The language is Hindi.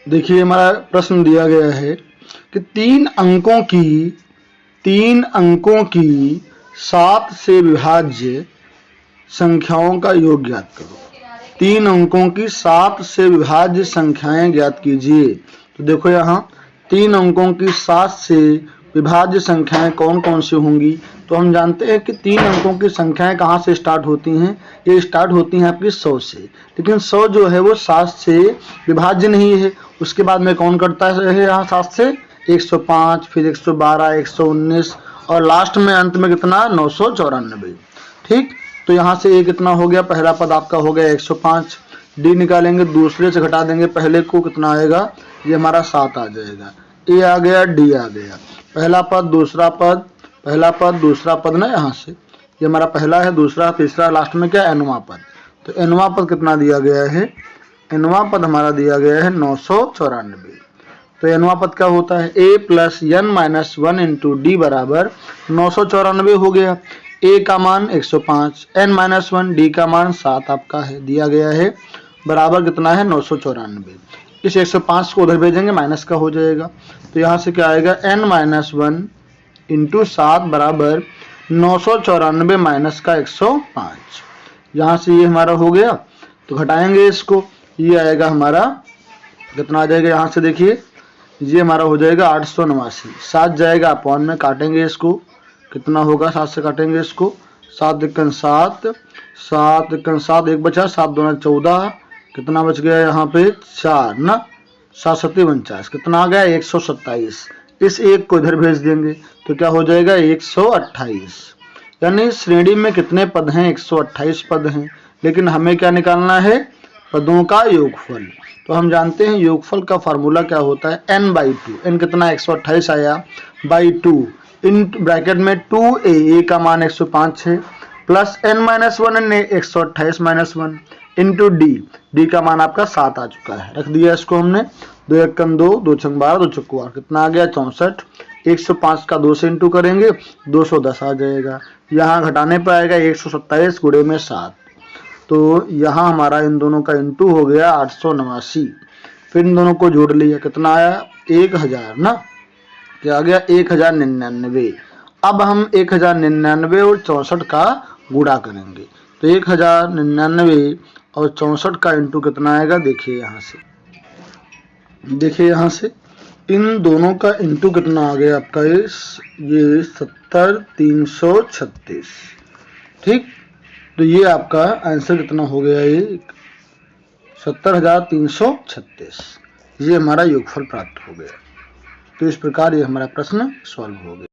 देखिए हमारा प्रश्न दिया गया है कि तीन अंकों की 7 से विभाज्य संख्याओं का योग ज्ञात करो। 3 अंकों की 7 से विभाज्य संख्याएं ज्ञात कीजिए। तो देखो यहाँ 3 अंकों की 7 से विभाज्य संख्याएं कौन कौन सी होंगी। तो हम जानते हैं कि 3 अंकों की संख्याएं कहाँ से स्टार्ट होती हैं। ये स्टार्ट होती हैं आपकी 100 से, लेकिन 100 जो है वो 7 से विभाज्य नहीं है। उसके बाद में कौन करता है यहाँ 7 से 105, फिर 112, 119 और लास्ट में अंत में कितना 994। ठीक, तो यहाँ से ये कितना हो गया, पहला पद आपका हो गया 105। डी निकालेंगे, दूसरे से घटा देंगे पहले को, कितना आएगा, ये हमारा 7 आ जाएगा। ए आ गया, डी आ गया, पहला पद दूसरा पद, पहला पद दूसरा पद ना, यहाँ से ये हमारा पहला है, दूसरा तीसरा, लास्ट में क्या एनवा पद। तो एनवा पद कितना दिया गया है, एनवा पद हमारा दिया गया है 994। तो एनवा पद क्या होता है, a plus n minus 1 into d बराबर 994 हो गया। a का मान 105, n माइनस 1, डी का मान 7 आपका है दिया गया है, बराबर कितना है 994। इस 105 को उधर भेजेंगे, माइनस का हो जाएगा। तो यहाँ से क्या आएगा, n माइनस 1 इंटू 7 बराबर 994 माइनस का 105। यहाँ से ये हमारा हो गया, तो घटाएंगे इसको, ये आएगा हमारा कितना आ जाएगा, यहाँ से देखिए ये हमारा हो जाएगा 889। 7 जाएगा अपॉन में, काटेंगे इसको, कितना होगा, 7 से काटेंगे इसको, 7 दुक्कन 7, 7 दुक्कन 7, एक बचा, 7 दूना 14, कितना बच गया यहाँ पे 4 ना, 7 सत्ती 49, कितना आ गया 127। इस एक को इधर भेज देंगे तो क्या हो जाएगा 128। यानी श्रेणी में कितने पद हैं, 128 पद हैं, लेकिन हमें क्या निकालना है, पदों का योगफल। तो हम जानते हैं योगफल का फार्मूला क्या होता है, n/2। n कितना 128 आया, बाई 2 इन ब्रैकेट में 2a का मान 105 है, plus n-1 128 minus 1 into D का मान आपका 7 आ चुका है। रख दिया इसको हमने, 2 एकम 2, 2 छंग 12, 2 चौको 8, कितना आ गया 64। 105 का 2 से इंटू करेंगे 210 आ जाएगा। यहाँ घटाने पर आएगा 127 गुणे में 7। तो यहाँ हमारा इन दोनों का इंटू हो गया 889। फिर इन दोनों को जोड़ लिया, कितना आया 1000 ना, क्या आ गया 1099। अब हम 1099 और 64 का गुणा करेंगे। तो 1099 और 64 का इंटू कितना आएगा, देखिए यहाँ से, देखिए यहाँ से इन दोनों का इंटू कितना आ गया आपका, ये 70336। ठीक, तो ये आपका आंसर कितना हो गया, ये 70336। ये हमारा योगफल प्राप्त हो गया। तो इस प्रकार ये हमारा प्रश्न सॉल्व हो गया।